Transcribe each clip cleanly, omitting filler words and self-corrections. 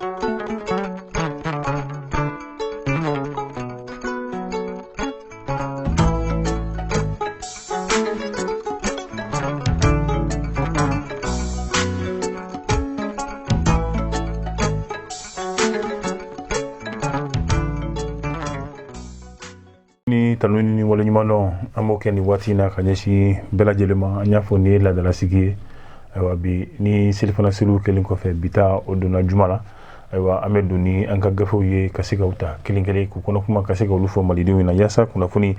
ni tanuni ni wala nyumano amoke ni watina kanyeshi bela jelema nyafo ni la dala sigi aywa bi ni silfana silu kelin ko fe bita oduna jumala aywa amedu ni anka gafo ye kasika uta kilinkele ku kono kuma kasika ulufo malidi wina yasa kuna funi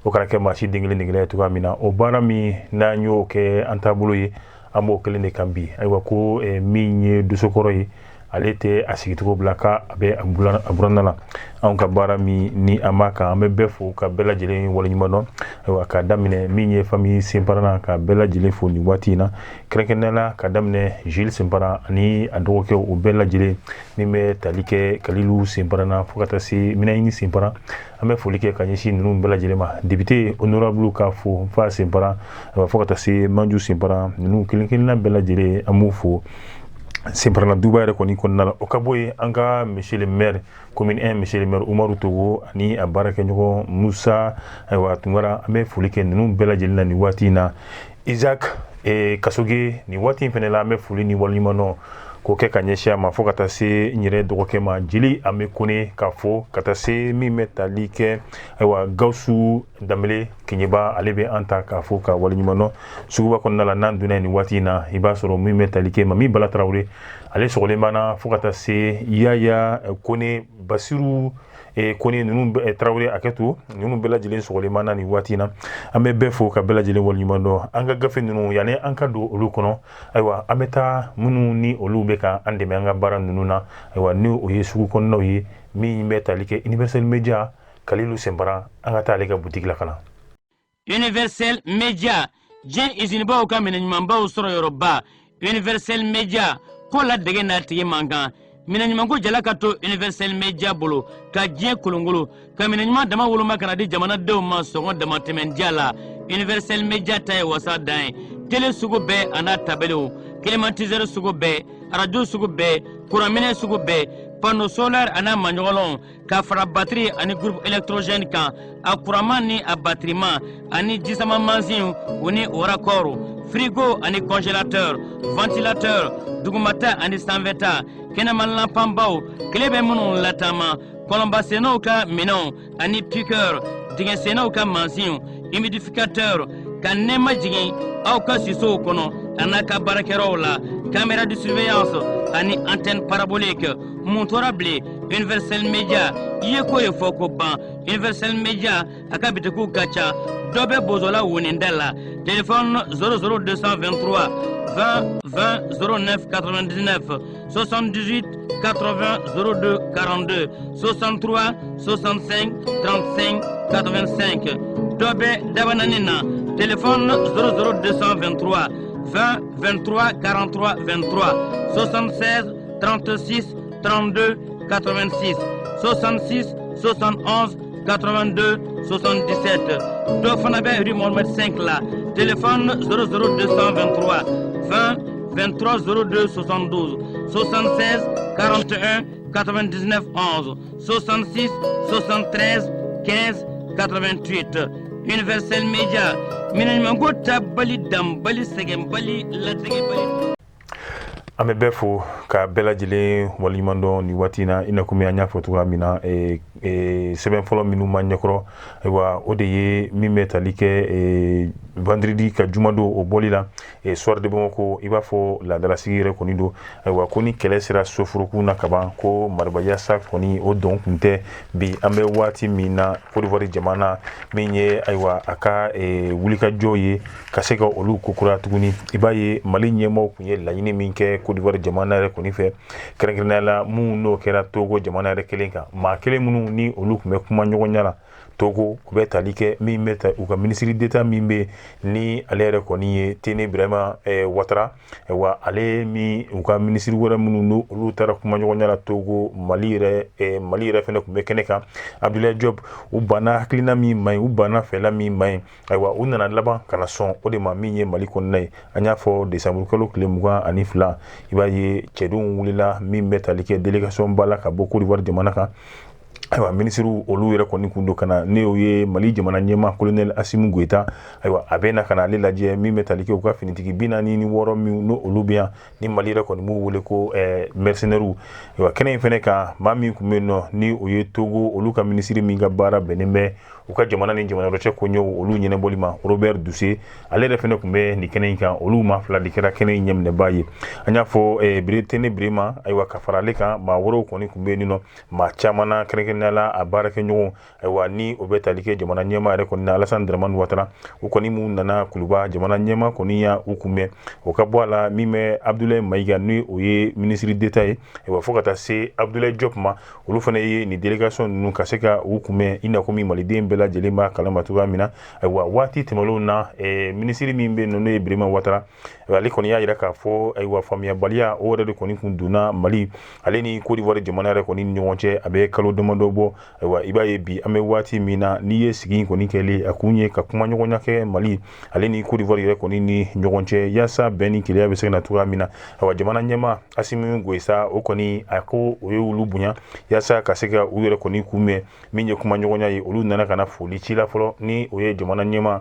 okarake mashi dingile tuka mina obara mi na nyo ke antabulo ye amo kelinde kambi aywa ko minye dusokoro ye alete asigituko blaka abe aburanala an ka bara mi ni amaka ame befo ka bela jele wala nyumano wa ka damine minye fami simparana ka bela jele fo ni watina krenkenela ka damine Gilles Simpara ni adoke o bela jele mime talike kalilu simparana fokata si minaini simpara ame folike kanyeshi nunu bela jele ma député honorable ka fo fa simpara fokata si manju simpara nunu krenkenela bela jele amufo Simparana Dubai rekoni konna okaboy anga monsieur le maire commune 1 monsieur le maire Oumarou Togo ani abaraka nyoko Musa aywa tungara ame fulike nunu bela jelina ni watina Isaac Kasoge ni wati penela ame fuli ni walimano ko ke kanyesha mafokata se nyire dogoke ma jili ame kone kafo kata se mi metalike aywa gausu damele kinyeba alebe anta kafo ka walimano suguba konna la nanduna ni watina iba soro mi metalike ma mi bala traure ale sogole mana fokata se yaya kone basiru kone nunu traure aketu nunu bela jelen sogole mana ni watina ame befo ka bela jelen walimano anga gafe nunu yani anka do olu kono aywa ameta munu ni olu beka ande me anga bara nunu na aywa ni o yesu ko no yi mi metalike Universel Media Kalilu Sembara anga ta lega boutique la kana Universel Media jen izinba o kamene nyamba o soro Yoruba Universel Media ko la dege na tiye manga mina nyumango jalaka to Universel Media bolo ka jien kolongolo ka mina nyuma dama wolo makana di jamana de ma songo dama temen diala Universel Media tay wasa dai tele sugo be ana tabelo climatiser sugo be radio sugo be kuramine sugo be panneau solaire ana manyolon ka fara batterie ani groupe électrogène kan a courant ni a battement ani disama manzin oni orakoro frigo ani congélateur ventilateur dugumata ani sanveta kenaman lampambao klebe munu latama kolomba seno ka minon ani piqueur dingen seno ka manzin humidificateur ka nema jigin au ka siso kono anaka barakero la caméra de surveillance ani antenne parabolique montorable Universel Media yeko ye foko ban Universel Media akabite ku kacha dobe bozola wonindela téléphone 00223 20 20 09 99 78 80 02 42 63 65 35 85 dobe dabananina téléphone 00223 20 23 43 23 76 36 32 86 66 71 82 77 Dofanabe rue Mohamed 5 là téléphone 00223 20 23 02 72 76 41 99 11 66 73 15 88 Universel Media minanmango tabali dambali segem bali latege bali ame befo ka bela jele walimando ni watina ina kumi anya fotuga mina seben folo minu manyakro wa odeye mi metalike vendredi ka jumado o bolila soir de bomoko iba fo la dala sigire konido wa koni kele sira sofuruku na kaba ko marbaya sa koni o don kunte bi ame wati mina kodivori jamana minye aywa aka wulika joye kaseka olu kokura tuguni ibaye malinye mo kunye lanyini minke kodivori jamana re koni fe krengrena la mu no kera togo jamana re kelenka ma kele munu ni olu kun bɛ kuma ɲɔgɔn ɲɛ la Togo u bɛ tali kɛ min bɛ ta u ka ministre d'état min bɛ ni ale yɛrɛ kɔni ye Tene Ibrahima Ouattara wa ale mi u ka ministre wɛrɛ minnu olu taara kuma ɲɔgɔn ɲɛ la Togo Mali yɛrɛ fɛnɛ kun bɛ kɛnɛ kan Abdoulaye Diop u banna hakilina min maɲi u banna fɛla min maɲi ayiwa u nana laban kana sɔn o de ma min ye Mali kɔnɔna ye an y'a fɔ décembre kalo tile 22 i b'a ye cɛdenw wulila min bɛ tali kɛ délégation ba la ka bɔ Côte d'Ivoire jamana kan ayiwa minisiriw olu yɛrɛ kɔni kun don kana ne o ye Mali jamana ɲɛma colonel Assimi Goïta ayiwa a bɛ na kana ale lajɛ min bɛ tali kɛ u ka finitigi 46 min no olu bɛ yan ni Mali yɛrɛ kɔni b'u wele ko mercenaires ayiwa kɛnɛ in fɛnɛ kan maa min kun bɛ yen nɔ ni o ye Togo olu ka minisiri min ka baara bɛnnen bɛ u ka jamana ni jamana wɛrɛ cɛ koɲɛw olu ɲɛnɛbɔli ma Robert Dussé ale yɛrɛ fɛnɛ kun bɛ nin kɛnɛ in kan olu ma fila de kɛra kɛnɛ in ɲɛminɛba ye an y'a fɔ Tene Ibrahima ayiwa ka fara ale kan maa wɛrɛw kɔni kun bɛ yen nɔ maa caman na kɛrɛnkɛrɛnnenya la a baarakɛɲɔgɔn ayiwa ni o bɛ tali kɛ jamana ɲɛma yɛrɛ kɔni na Alassane Dramane Ouattara u kɔni mun nana kuluba jamana ɲɛma kɔni y'a u kunbɛn o ka bɔ a la min bɛ Abdoulaye Maïga ni o ye ministre d'état ye ayiwa fo ka taa se Abdoulaye Diop ma olu fana ye nin délégation ninnu ka se ka u kunbɛn i n'a fɔ min maliden bɛɛ lajɛlen b'a kalama cogoya min na ayiwa waati tɛmɛnlenw na ministre min bɛ yen nɔ n'o ye Ibrahima Ouattara ale kɔni y'a jira k'a fɔ ayiwa faamuyabaliya o yɛrɛ de kɔni kun donna Mali ale ni Côte d'Ivoire jamana yɛrɛ kɔni ni ɲɔgɔn cɛ a bɛ kalo damadɔ bɔ ayiwa i b'a ye bi an bɛ waati min na n'i ye sigi in kɔni kɛlen a kun ye ka kuma ɲɔgɔnya kɛ Mali ale ni Côte d'Ivoire yɛrɛ kɔni ni ɲɔgɔn cɛ yaasa bɛn ni kelenya bɛ se ka na cogoya min na ayiwa jamana ɲɛma Assimi Goïta o kɔni a ko o ye olu bonya yaasa ka se ka u yɛrɛ kɔni kunbɛn min ye kuma ɲɔgɔnya ye olu nana ka na foli ci la fɔlɔ ni o ye jamana ɲɛma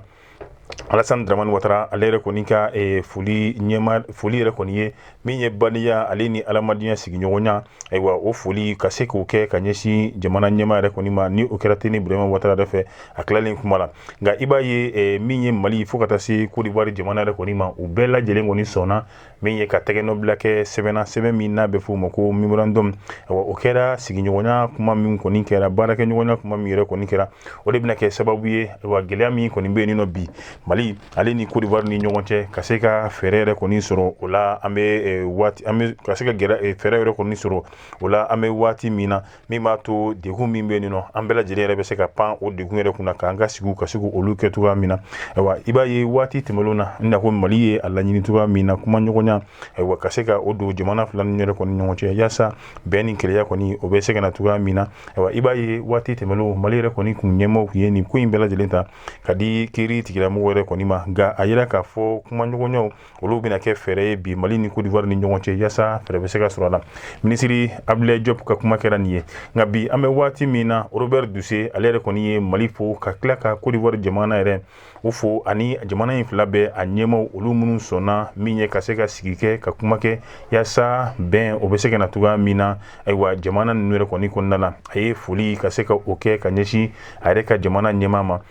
Alassane Dramane Ouattara ale yɛrɛ kɔni ka foli yɛrɛ kɔni ye min ye baniya ale ni adamadenya sigiɲɔgɔnya ayiwa o foli ka se k'o kɛ ka ɲɛsin jamana ɲɛma yɛrɛ kɔni ma ni o kɛra Tene Ibrahima Ouattara yɛrɛ fɛ a tilalen kuma la nka i b'a ye min ye Mali fo ka taa se Côte d'Ivoire jamana yɛrɛ kɔni ma u bɛɛ lajɛlen kɔni sɔnna min ye ka tɛgɛnɔbila kɛ sɛbɛn min n'a bɛ fɔ o ma ko memorandum ayiwa o kɛra sigiɲɔgɔnya kuma min kɔni kɛra baarakɛɲɔgɔnya kuma min yɛrɛ kɔni kɛra o de bɛna kɛ sababu ye ayiwa gɛlɛya min kɔni bɛ yen nɔ bi Mali ale ni Côte d'Ivoire ni ɲɔgɔn cɛ ka se ka fɛɛrɛ yɛrɛ kɔni sɔrɔ o la an bɛ ka se ka fɛɛrɛ yɛrɛ kɔni sɔrɔ o la an bɛ waati min na min b'a to degun min bɛ yen nɔ an bɛɛ lajɛlen yɛrɛ bɛ se ka pan o degun yɛrɛ kunna k'an ka sigi ka se k'olu kɛ cogoya min na ayiwa i b'a ye waati tɛmɛnlenw na i n'a fɔ Mali ye a laɲini cogoya min na kuma ɲɔgɔnya ayiwa ka se ka o don jamana fila ni yɛrɛ kɔni ɲɔgɔn cɛ yaasa bɛn ni kelenya kɔni o bɛ se ka na cogoya min na ayiwa i b'a ye waati tɛmɛnlenw Mali yɛrɛ kɔni kun ɲɛmaaw kun ye nin ko in bɛɛ lajɛlen ta ka di kiiri tigilamɔgɔw yɛrɛ kɔni ma nka a yira k'a fɔ kuma ɲɔgɔnyaw olu bɛna kɛ fɛɛrɛ ye bi Mali ni Côte d'Ivoire ni ɲɔgɔn cɛ yaasa fɛɛrɛ bɛ se ka sɔrɔ a la minisiri Abdoulaye Diop ka kuma kɛra nin ye nka bi an bɛ waati min na Robert Dussé ale yɛrɛ kɔni ye Mali fo ka tila ka Côte d'Ivoire jamana yɛrɛ u fo ani jamana in fila bɛɛ a ɲɛmaaw olu minnu sɔnna min ye ka se ka sigi kɛ ka kuma kɛ yaasa bɛn o bɛ se ka na cogoya min na ayiwa jamana ninnu yɛrɛ kɔni kɔnɔna la a ye foli ka se ka o kɛ ka ɲɛsin a yɛrɛ ka jamana ɲɛmaa ma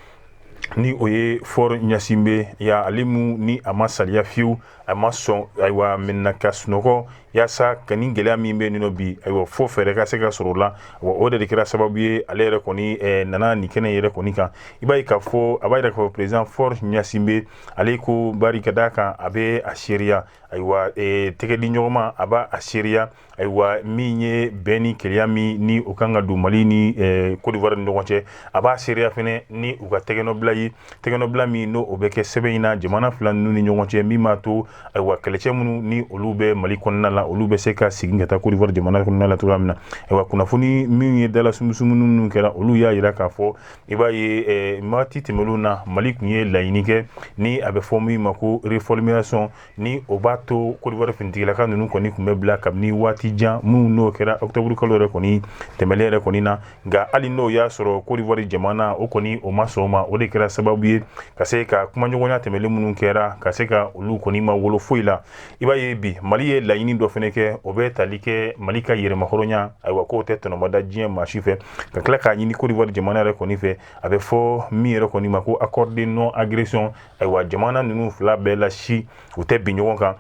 ni o ye Faure Gnassingbé ya ale mu ni a ma saliya fiyewu a ma sɔn ayiwa maintenant ka sunɔgɔ yaasa ka ni gɛlɛya min bɛ yen nɔ bi ayiwa fo fɛɛrɛ ka se ka sɔrɔ o la wa o de kɛra sababu ye ale yɛrɛ kɔni nana nin kɛnɛ yɛrɛ kɔni kan i b'a ye k'a fɔ a b'a yira k'a fɔ président Faure Gnassingbé ale ko bari ka d'a kan a bɛ a seereya ayiwa tɛgɛ di ɲɔgɔn ma a b'a a seereya ayiwa min ye bɛn ni kelenya min ni o kan ka don Mali ni Côte d'Ivoire ni ɲɔgɔn cɛ a b'a seereya fɛnɛ ni u ka tɛgɛnɔbila ye tɛgɛnɔbila min n'o o bɛ kɛ sɛbɛn in na jamana fila ninnu ni ɲɔgɔn cɛ min b'a to ayiwa kɛlɛcɛ minnu ni olu bɛ Mali kɔnɔna la olu bɛ se ka segin ka taa Côte d'Ivoire jamana kɔnɔna la cogoya min na ayiwa kunnafoni min ye dala sumusumu minnu kɛra olu y'a jira k'a fɔ i b'a ye waati tɛmɛnlenw na Mali kun ye laɲini kɛ ni a bɛ fɔ min ma ko reformulation ni o b'a to Côte d'Ivoire finitigilaka ninnu kɔni kun bɛ bila kabini waati jan minnu n'o kɛra octobre kalo yɛrɛ kɔni tɛmɛlen yɛrɛ kɔni na nka hali n'o y'a sɔrɔ Côte d'Ivoire jamana o kɔni o ma sɔn o ma o de kɛra sababu ye ka se ka kumaɲɔgɔnya tɛmɛlen minnu kɛra ka se ka olu kɔni ma wolo foyi la i b'a ye bi Mali ye laɲini dɔ fɛnɛ kɛ o bɛ tali kɛ Mali ka yɛrɛmahɔrɔnya ayiwa k'o tɛ tɔnɔmada diɲɛ maa si fɛ ka tila k'a ɲini Côte d'Ivoire jamana yɛrɛ kɔni fɛ a bɛ fɔ min yɛrɛ kɔni ma ko accord de non agression ayiwa jamana ninnu fila bɛɛ la si u tɛ bin ɲɔgɔn kan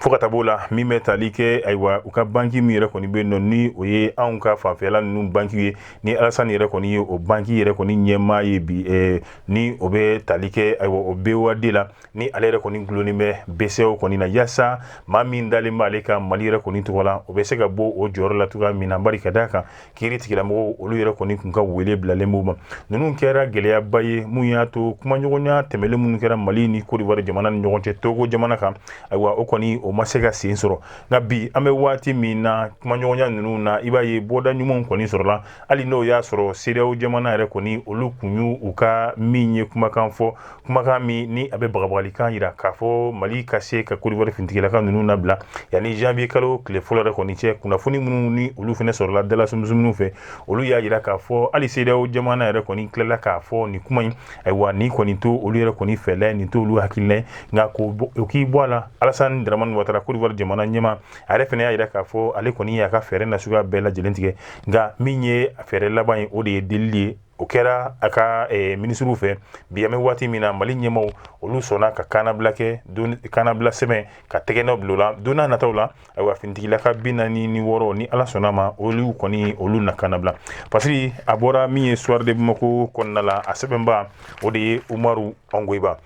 fo ka taa b'o la min bɛ tali kɛ ayiwa u ka banki min yɛrɛ kɔni bɛ yen nɔ ni o ye anw ka fanfɛla ninnu banki ye ni Alasani yɛrɛ kɔni ye o banki yɛrɛ kɔni ɲɛmaa ye bi ni o bɛ tali kɛ ayiwa o BOAD la ni ale yɛrɛ kɔni gulonnen bɛ BCEAO kɔni na yaasa maa min dalen b'ale ka Mali yɛrɛ kɔni tɔgɔ la o bɛ se ka bɔ o jɔyɔrɔ la cogoya min na bari ka d'a kan kiiri tigilamɔgɔw olu yɛrɛ kɔni kun ka wele bilalen b'u ma ninnu kɛra gɛlɛyaba ye mun y'a to kumaɲɔgɔnya tɛmɛlen minnu kɛra Mali ni Côte d'Ivoire jamana ni ɲɔgɔn cɛ Togo jamana kan ayiwa o kɔni o ma se ka sen sɔrɔ nka bi an bɛ waati min na kumaɲɔgɔnya ninnu na i b'a ye bɔda ɲumanw kɔni sɔrɔla hali n'o y'a sɔrɔ CEDEAO jamana yɛrɛ kɔni olu kun y'u u ka min ye kumakan fɔ kumakan min ni a bɛ bagabagalikan yira k'a fɔ Mali ka se ka Côte d'Ivoire finitigilaka ninnu labila yanni janvier kalo tile fɔlɔ yɛrɛ kɔni cɛ kunnafoni minnu ni olu fana sɔrɔla dalasumusumuniw fɛ olu y'a yira k'a fɔ hali CEDEAO jamana yɛrɛ kɔni tilala k'a fɔ nin kuma in ayiwa nin kɔni to olu yɛrɛ kɔni fɛla nin to olu hakilina ye nka o k'i bɔ a la Alasani Dramane Ouattara Côte d'Ivoire jamana ɲɛma a yɛrɛ fana y'a yira k'a fɔ ale kɔni y'a ka fɛɛrɛ nasuguya bɛɛ lajɛlen tigɛ nka min ye fɛɛrɛ laban ye o de ye delili ye o kɛra a ka minisiriw fɛ bi an bɛ waati min na Mali ɲɛmaw olu sɔnna ka kanabila kɛ kanabila sɛbɛn ka tɛgɛnɔ bila o la don n'a nataw la ayiwa finitigilaka 46 ni Ala sɔnna ma olu kɔni olu na kanabila parce que a bɔra min ye Soir de Bamako kɔnɔna la a sɛbɛnba o de ye Umaru Angoiba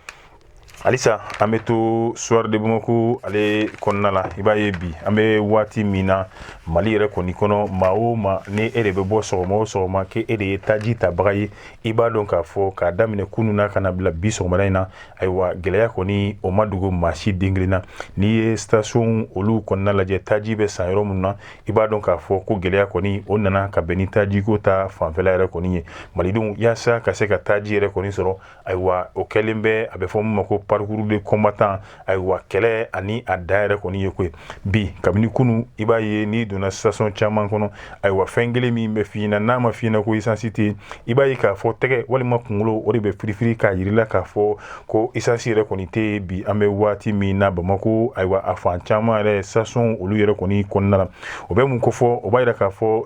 halisa an bɛ to Soir de Bamako ale kɔnɔna la i b'a ye bi an bɛ waati min na Mali yɛrɛ kɔni kɔnɔ maa o maa ni e de bɛ bɔ sɔgɔma o sɔgɔma k'e de ye taji tabaga ye i b'a dɔn k'a fɔ k'a daminɛ kunun na ka na bila bi sɔgɔmada in na ayiwa gɛlɛya kɔni o ma dogo maa si den kelen na n'i ye station olu kɔnɔna lajɛ taji bɛ san yɔrɔ minnu na i b'a dɔn k'a fɔ ko gɛlɛya kɔni o nana ka bɛn ni taji ko ta fanfɛla yɛrɛ kɔni ye malidenw yaasa ka se ka taji yɛrɛ kɔni sɔrɔ ayiwa o kɛlen bɛ a bɛ fɔ min ma ko parcours de combattant ayiwa kɛlɛ ani a da yɛrɛ kɔni ye koyi bi kabini kunu i b'a ye ni donna station caman kɔnɔ ayiwa fɛn kelen min bɛ f'i ɲɛna n'a ma f'i ɲɛna ko essence tɛ i b'a ye k'a fɔ tɛgɛ walima kunkolo o de bɛ firifiri k'a yirila k'a fɔ ko essence yɛrɛ kɔni tɛ bi an bɛ waati min na Bamako ayiwa a fan caman yɛrɛ station olu yɛrɛ kɔni kɔnɔna la o bɛ mun kofɔ o b'a yira k'a fɔ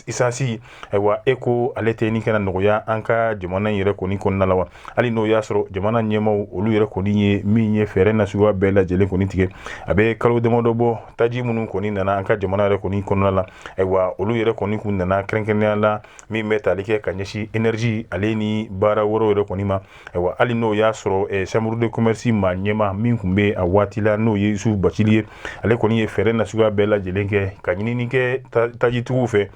essence ayiwa e ko ale tɛ ni kana nɔgɔya an ka jamana in yɛrɛ kɔni kɔnɔna la wa hali n'o y'a sɔrɔ jamana ɲɛmaw olu yɛrɛ kɔni ye min ye fɛɛrɛ nasuguya bɛɛ lajɛlen kɔni tigɛ a bɛ kalo damadɔ bɔ taji minnu kɔni nana an ka jamana yɛrɛ kɔni kɔnɔna la ayiwa olu yɛrɛ kɔni kun nana kɛrɛnkɛrɛnnenya la min bɛ tali kɛ ka ɲɛsin énergie ale ni baara wɛrɛw yɛrɛ kɔni ma ayiwa hali n'o y'a sɔrɔ chambre de commerce maa ɲɛma min kun bɛ a waati la n'o ye Yusufu Bacili ye ale kɔni ye fɛɛrɛ nasuguya bɛɛ lajɛlen kɛ ka ɲinini kɛ tajitigiw fɛ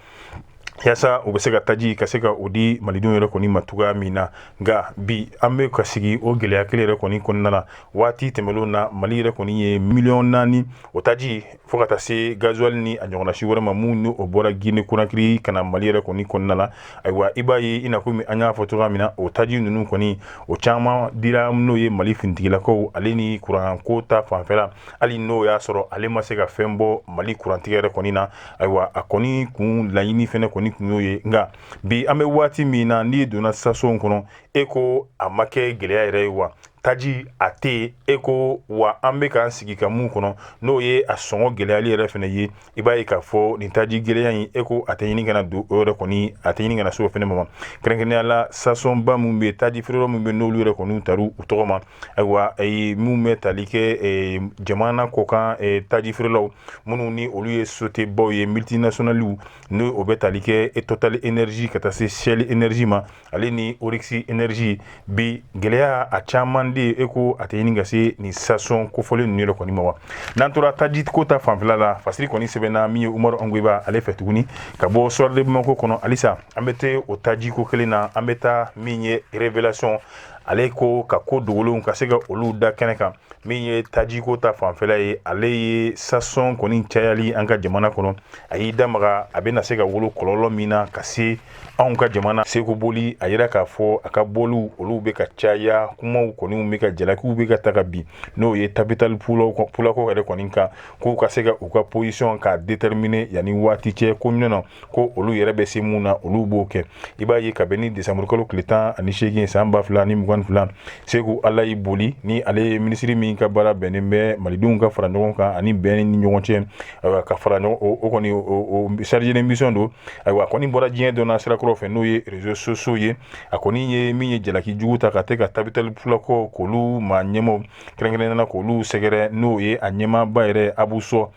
yaasa u bɛ se ka taji ka se ka o di malidenw yɛrɛ kɔni ma cogoya min na nka bi an bɛ ka sigi o gɛlɛya kelen yɛrɛ kɔni kɔnɔna la waati tɛmɛlenw na Mali yɛrɛ kɔni ye 4,000,000 o taji fo ka taa se gasoil ni a ɲɔgɔnna si wɛrɛ ma mun ni o bɔra Guinée Conakry ka na Mali yɛrɛ kɔni kɔnɔna la ayiwa i b'a ye i n'a komi an y'a fɔ cogoya min na o taji ninnu kɔni o caman dira n'o ye Mali finitigilakaw ale ni kuran ko ta fanfɛla hali n'o y'a sɔrɔ ale ma se ka fɛn bɔ Mali kurantigɛ yɛrɛ kɔni na ayiwa a kɔni kun laɲini fɛnɛ kɔni kun y'o ye nka bi an bɛ waati min na n'i donna station kɔnɔ e ko a ma kɛ gɛlɛya yɛrɛ ye wa taji a tɛ e ko wa an bɛ k'an sigi ka mun kɔnɔ n'o ye a sɔngɔ gɛlɛyali yɛrɛ fana ye i b'a ye k'a fɔ nin taji gɛlɛya in e ko a tɛ ɲini kana don o yɛrɛ kɔni a tɛ ɲini kana se o fana ma kɛrɛnkɛrɛnnenya la stationba min bɛ taji feereyɔrɔ min bɛ n'olu yɛrɛ kɔni taru u tɔgɔ ma ayiwa mun bɛ tali kɛ jamana kɔkan taji feerelaw minnu ni olu ye sociétébaw ye multinationales ni o bɛ tali kɛ Total Énergie ka taa se Shell Énergie ma ale ni Oryx Énergie bi gɛlɛya a caman de e ko a tɛ ɲini ka se nin station kofɔlen ninnu yɛrɛ kɔni ma wa n'an tora taji ko ta fanfɛla la fasiri kɔni sɛbɛnna min ye Umaru Angoiba ale fɛ tuguni ka bɔ Soir de Bamako kɔnɔ halisa an bɛ te o taji ko kelen na an bɛ taa min ye révélation ale ko ka ko dogolenw ka se ka olu da kɛnɛ kan min ye taji ko ta fanfɛla ye ale ye station kɔni cayali an ka jamana kɔnɔ a y'i damaga a bɛna se ka wolo kɔlɔlɔ min na ka se anw ka jamana seko boli a yira k'a fɔ a ka boliw olu bɛ ka caya kumaw kɔni bɛ ka jalakiw bɛ ka taga bi n'o ye capital pulako yɛrɛ kɔni kan k'u ka se ka u ka position ka déterminer yanni waati cɛ ko ɲɔgɔn ko olu yɛrɛ bɛ se mun na olu b'o kɛ i b'a ye kabini décembre kalo tile 18 san 2022 Seku Alayi Boli ni ale ye minisiri min min ka baara bɛnnen bɛ malidenw ka fara ɲɔgɔn kan ani bɛn ni ɲɔgɔn cɛ ayiwa ka fara ɲɔgɔn o kɔni o chargé d'émission don ayiwa kɔni bɔra diɲɛ dɔnna sirakɔrɔ fɛ n'o ye réseaux sociaux ye a kɔni ye min ye jalaki jugu ta ka tɛ ka Tabitali Pulako k'olu maa ɲɛmaaw kɛrɛnkɛrɛnnena k'olu sɛgɛrɛ n'o ye a ɲɛmaaba yɛrɛ Abu Sɔ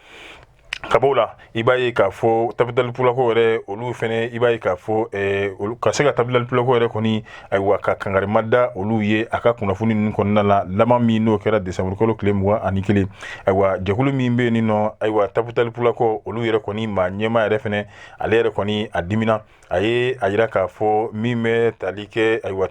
ka bɔ la i b'a ye k'a fɔ Tabitali Pulako yɛrɛ olu fɛnɛ i b'a ye k'a fɔ olu ka se ka Tabitali Pulako yɛrɛ kɔni ayiwa ka kangarima da olu ye a ka kunnafoni ninnu kɔnɔna la laban min n'o kɛra décembre kalo tile 21 ayiwa jɛkulu min bɛ yen nin nɔ ayiwa Tabitali Pulako olu yɛrɛ kɔni maa ɲɛmaa yɛrɛ fɛnɛ ale yɛrɛ kɔni a dimina a ye a yira k'a fɔ min bɛ tali kɛ ayiwa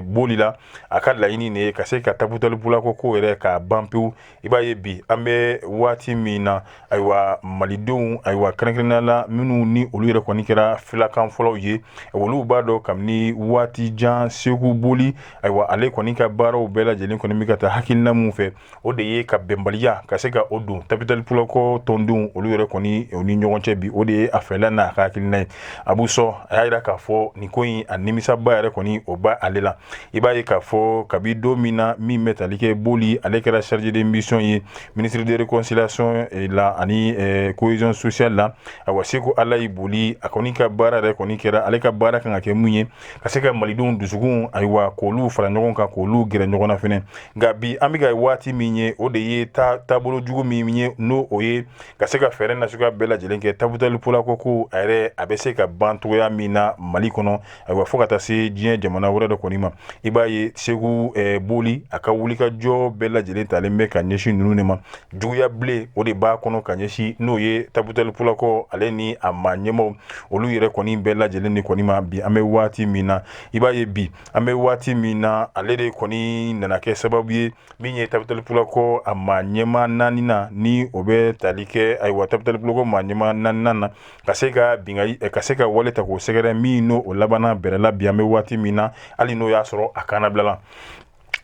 boli la a ka laɲini de ye ka se ka Tabitali Pulako ko yɛrɛ k'a ban pewu i b'a ye bi an bɛ waati min na ayiwa malidenw ayiwa kɛrɛnkɛrɛnnenya la minnu ni olu yɛrɛ kɔni kɛra filakan fɔlɔw ye olu b'a dɔn kabini waati jan Seku Boli ayiwa ale kɔni ka baaraw bɛɛ lajɛlen kɔni bɛ ka taa hakilina mun fɛ o de ye ka bɛnbaliya ka se ka o don Tabitali Pulako tɔndenw olu yɛrɛ kɔni o ni ɲɔgɔn cɛ bi o de ye a fɛla n'a ka hakilina ye Abu Sɔ a y'a yira k'a fɔ nin ko in a nimisaba yɛrɛ kɔni o ba ale la i b'a ye k'a fɔ kabi don min na min bɛ tali kɛ Boli ale kɛra chargé de mission ye ministre de réconciliation la ani cohésion sociale la ayiwa Seku Alayi Boli a kɔni ka baara yɛrɛ kɔni kɛra ale ka baara kan ka kɛ mun ye ka se ka malidenw dusukun ayiwa k'olu fara ɲɔgɔn kan k'olu gɛrɛ ɲɔgɔn na fɛnɛ nka bi an bɛ ka waati min ye o de ye taabolo jugu min ye n'o o ye ka se ka fɛɛrɛ nasuguya bɛɛ lajɛlen kɛ Tabitali Pulako ko a yɛrɛ a bɛ se ka ban cogoya min na Mali kɔnɔ ayiwa fo ka taa se diɲɛ jamana wɛrɛ dɔ kɔni ma i b'a ye Seku Boli a ka wulikajɔ bɛɛ lajɛlen talen bɛ ka ɲɛsin ninnu de ma juguya bilen o de b'a kɔnɔ ka ɲɛsin n'o ye Tabitali Pulako ale ni a maa ɲɛmaaw olu yɛrɛ kɔni bɛɛ lajɛlen de kɔni ma bi an bɛ waati min na i b'a ye bi an bɛ waati min na ale de kɔni nana kɛ sababu ye min ye Tabitali Pulako a maa ɲɛmaa 4 na ni o bɛ tali kɛ ayiwa Tabitali Pulako maa ɲɛmaa 4 na ka se ka bingali ka se ka wale ta k'o sɛgɛrɛ min n'o o labanna bɛrɛla bi an bɛ waati min na hali n'o y'a sɔrɔ a kannabilala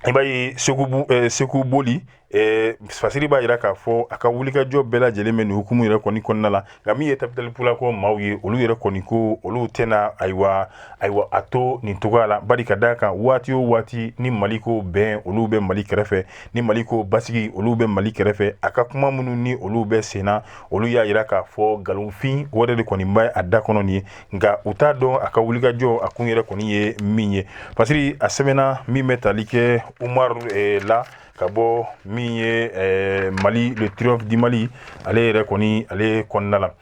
i b'a ye Seku Boli fasiri b'a yira k'a fɔ a ka wulikajɔ bɛɛ lajɛlen bɛ nin hukumu yɛrɛ kɔni kɔnɔna la nka min ye Tabitali Pulako maaw ye olu yɛrɛ kɔni ko olu tɛna ayiwa a to nin cogoya la bari ka d'a kan waati o waati ni Mali ko bɛn olu bɛ Mali kɛrɛfɛ ni Mali ko basigi olu bɛ Mali kɛrɛfɛ a ka kuma minnu ni olu bɛ senna olu y'a yira k'a fɔ nkalonfin o de kɔni bɛ a da kɔnɔ nin ye nka u t'a dɔn a ka wulikajɔ a kun yɛrɛ kɔni ye min ye fasiri a sɛbɛnna min bɛ tali kɛ Umaru la ka bɔ min ye Mali le triomphe du Mali ale yɛrɛ kɔni ale kɔnɔna la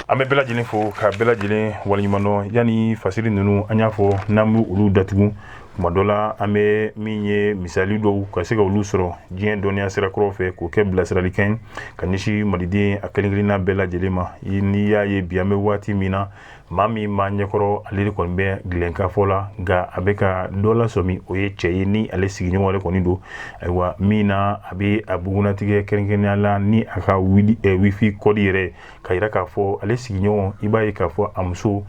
an bɛ bɛɛ lajɛlen fo ka bɛɛ lajɛlen waleɲuman dɔn yanni fasiri ninnu an y'a fɔ n'an bɛ olu datugu tuma dɔ la an bɛ min ye misali dɔw ka se ka olu sɔrɔ diɲɛ dɔnniya sirakɔrɔ fɛ k'o kɛ bilasiralikan ye ka ɲɛsin maliden a kelen-kelenna bɛɛ lajɛlen ma n'i y'a ye bi an bɛ waati min na maa min b'a ɲɛkɔrɔ ale de kɔni bɛ dilenkafɔ la nka a bɛ ka dɔ lasɔmi o ye cɛ ye ni ale sigiɲɔgɔn yɛrɛ kɔni don ayiwa min na a bɛ a bugunatigɛ kɛrɛnkɛrɛnnenya la ni a ka wifi kɔdi yɛrɛ ka yira k'a fɔ ale sigiɲɔgɔn i b'a ye k'a fɔ a muso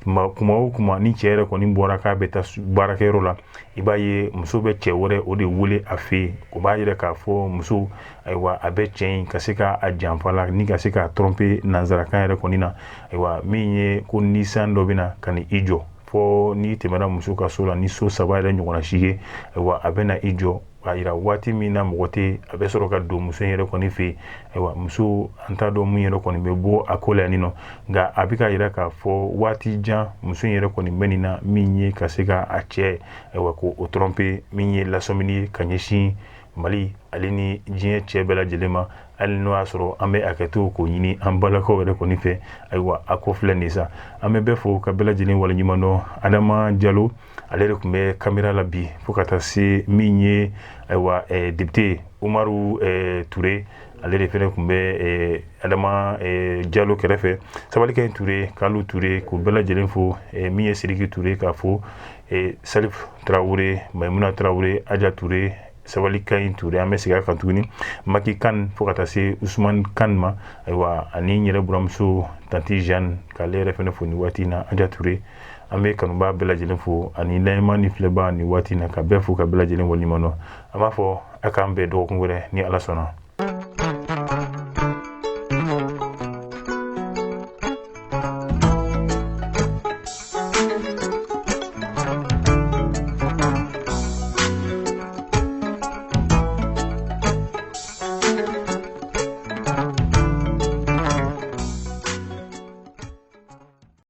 kuma o kuma ni cɛ yɛrɛ kɔni bɔra k'a bɛ taa baarakɛyɔrɔ la i b'a ye muso bɛ cɛ wɛrɛ o de wele a fɛ yen o b'a yira k'a fɔ muso ayiwa a bɛ cɛ in ka se k'a janfa la ni ka se k'a tromper nanzarakan yɛrɛ kɔni na ayiwa min ye ko ni san dɔ bɛ na ka ni i jɔ fɔ n'i tɛmɛna muso ka so la ni so 3 yɛrɛ ɲɔgɔnna si ye ayiwa a bɛ na i jɔ a yira waati min na mɔgɔ tɛ a bɛ sɔrɔ ka don muso in yɛrɛ kɔni fɛ yen ayiwa muso an t'a dɔn min yɛrɛ kɔni bɛ bɔ a ko la yan nɔ nka a bɛ ka yira k'a fɔ waati jan muso in yɛrɛ kɔni bɛ nin na min ye ka se ka a cɛ ayiwa ko o tromper min ye lasɔmini ye ka ɲɛsin Mali ale ni diɲɛ cɛ bɛɛ lajɛlen ma hali n'o y'a sɔrɔ an bɛ hakɛto k'o ɲini an balakaw yɛrɛ kɔni fɛ ayiwa a ko filɛ nin sa an bɛ bɛɛ fo ka bɛɛ lajɛlen waleɲuman dɔn Adama Jalo ale de tun bɛ kamera la bi fo ka taa se min ye ayiwa député Umaru Ture ale de fɛnɛ tun bɛ Adama Jalo kɛrɛfɛ Sabalikɛ Ture Kalu Ture k'u bɛɛ lajɛlen fo min ye Sidiki Ture k'a fo Salif Tarawele Maimuna Tarawele Aja Ture Sabalikayi Ture an bɛ segin a kan tuguni Maki Kan fo ka taa se Usman Kan ma ayiwa ani n yɛrɛ buramuso Tanti Jeanne k'ale yɛrɛ fɛnɛ fo nin waati in na Aja Ture an bɛ kanuba bɛɛ lajɛlen fo ani layɛnma ni filɛba nin waati in na ka bɛɛ fo ka bɛɛ lajɛlen waleɲuman dɔn an b'a fɔ a k'an bɛn dɔgɔkun wɛrɛ ni Ala sɔnna